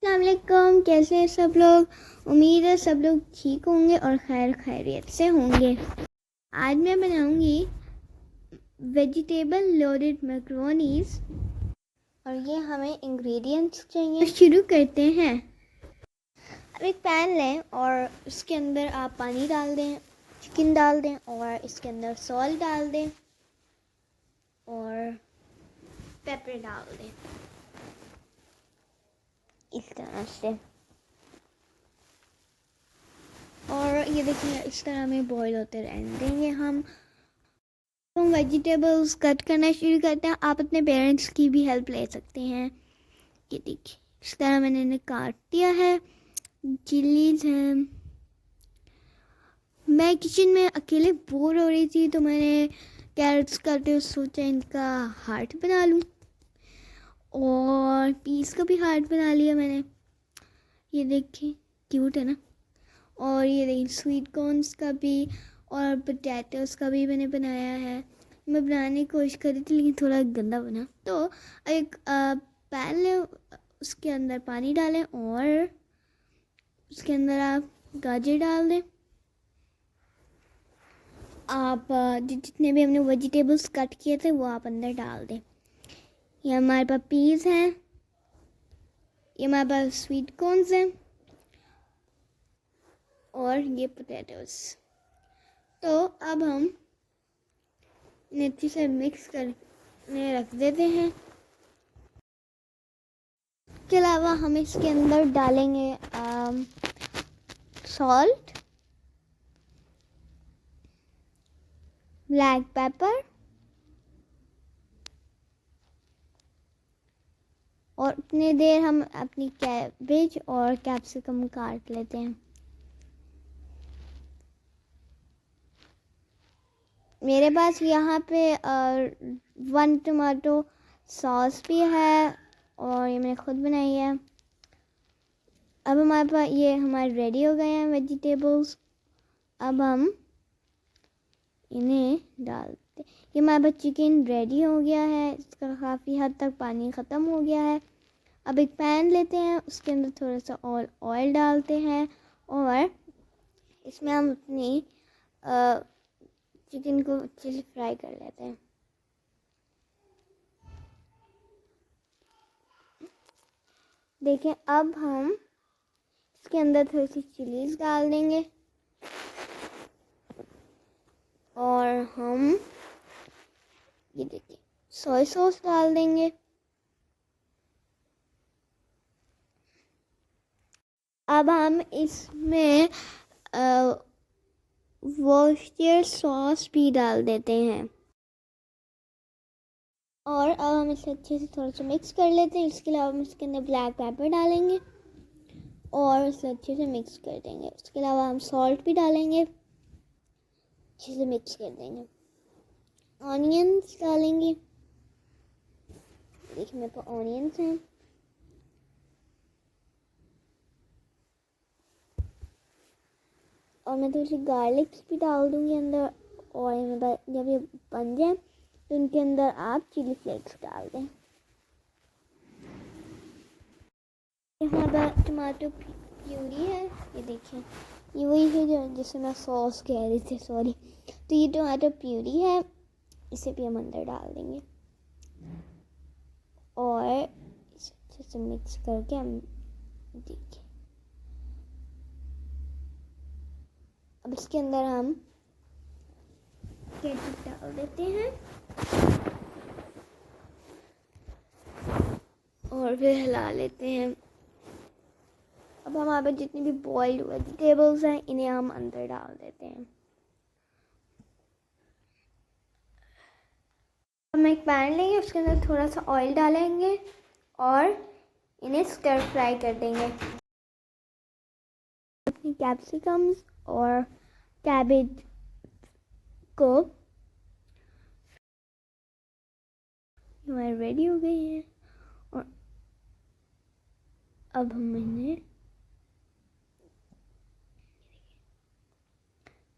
अस्सलाम वालेकुम, कैसे हैं सब लोग। उम्मीद है सब लोग ठीक होंगे और खैर खैरियत से होंगे। आज मैं बनाऊंगी वेजिटेबल लोडेड मैक्रोनीस और ये हमें इंग्रेडिएंट्स चाहिए। तो शुरू करते हैं। अब एक पैन लें और उसके अंदर आप पानी डाल दें, चिकन डाल दें और इसके अंदर सॉल्ट डाल दें और पेपर डाल दें इस तरह से। और ये देखिए इस तरह में बॉईल होते रहने देंगे। हम वेजिटेबल्स कट करना शुरू करते हैं। आप अपने पेरेंट्स की भी हेल्प ले सकते हैं। ये देखिए इस तरह मैंने इन्हें काट दिया है। चिलीज हैं। मैं किचन में अकेले बोर हो रही थी तो मैंने कैरेट्स काटे और सोचा इनका हार्ट बना लूँ और पीस का भी हार्ट बना लिया मैंने। ये देखिए क्यूट है ना। और ये देखिए स्वीट कॉर्न्स का भी और पोटैटोस का भी मैंने बनाया है। मैं बनाने की कोशिश कर रही थी लेकिन थोड़ा गंदा बना। तो एक पैन लें, उसके अंदर पानी डालें और उसके अंदर आप गाजर डाल दें। आप जितने भी हमने वेजिटेबल्स कट किए थे वो आप अंदर डाल दें। ये हमारे पास पीस हैं, ये हमारे पास स्वीट कॉर्न्स हैं और ये पोटैटोस। तो अब हम इन्हें अच्छे से मिक्स करने रख देते हैं। इसके अलावा हम इसके अंदर डालेंगे सॉल्ट, ब्लैक पेपर और उतनी देर हम अपनी कैबेज और कैप्सिकम काट लेते हैं। मेरे पास यहाँ पे 1 टमाटो सॉस भी है और ये मैंने खुद बनाई है। अब हमारे पास ये हमारे रेडी हो गए हैं वेजिटेबल्स। अब हम इन्हें डालते। ये हमारे पास चिकन रेडी हो गया है। इसका काफ़ी हद तक पानी ख़त्म हो गया है। अब एक पैन लेते हैं, उसके अंदर थोड़ा सा ऑयल डालते हैं और इसमें हम अपनी चिकन को अच्छे से फ्राई कर लेते हैं। देखें अब हम इसके अंदर थोड़ी सी चिलीज डाल देंगे और हम ये देखिए सोया सॉस डाल देंगे। अब हम इसमें वॉस्टर सॉस भी डाल देते हैं और अब हम इसे अच्छे से थोड़ा सा मिक्स कर लेते हैं। इसके अलावा हम इसके अंदर ब्लैक पेपर डालेंगे और इसे अच्छे से मिक्स कर देंगे। उसके अलावा हम सॉल्ट भी डालेंगे, अच्छे से मिक्स कर देंगे। ऑनियंस डालेंगे, देखिए मेरे पास ऑनियंस हैं। और मैं थोड़ी सी गार्लिक्स भी डाल दूँगी अंदर और जब ये बन जाए तो इनके अंदर आप चिली फ्लेक्स डाल दें। यहाँ पर टमाटो प्यूरी है, ये देखिए ये वही है जो जिसे मैं सॉस कह रही थी, सॉरी। तो ये टमाटो प्यूरी है, इसे भी हम अंदर डाल देंगे और इसे अच्छे से मिक्स करके हम देखिए। अब इसके अंदर हम केचप डाल देते हैं और फिर हिला लेते हैं। अब हमारे पास जितनी भी बॉइल्ड वेजिटेबल्स हैं इन्हें हम अंदर डाल देते हैं। हम एक पैन लेंगे, उसके अंदर थोड़ा सा ऑयल डालेंगे और इन्हें स्टर फ्राई कर देंगे। अपनी कैप्सिकम्स और कैबेज को हमारे रेडी हो गई है और अब हम इन्हें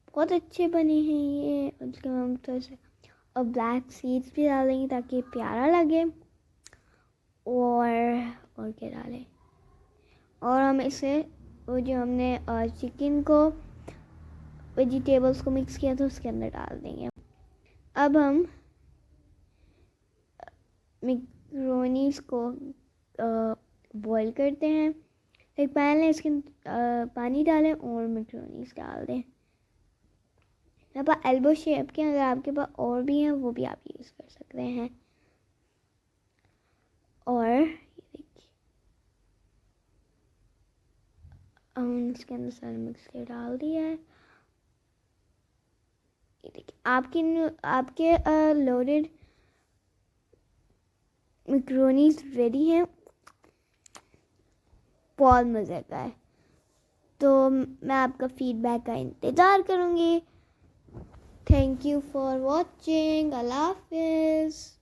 बहुत अच्छे बने हैं ये। उसके हम थोड़ा सा और ब्लैक सीड्स भी डालेंगे ताकि प्यारा लगे और क्या डालें और हम इसे वो जो हमने चिकन को वेजिटेबल्स को मिक्स किया था उसके अंदर डाल देंगे। अब हम मैक्रोनीस को बॉईल करते हैं। एक पैन लें, इसके पानी डालें और मैक्रोनीस डाल दें। मेरे पास एल्बो शेप के, अगर आपके पास और भी हैं वो भी आप यूज़ कर सकते हैं। और ये देखिए हम इसके अंदर सारा मिक्स कर डाल दिया है। ये देखिए आपके लोडेड मैक्रोनीस रेडी हैं। बहुत मज़े का है। तो मैं आपका फीडबैक का इंतज़ार करूँगी। Thank you for watching. अल्लाह हाफिज़।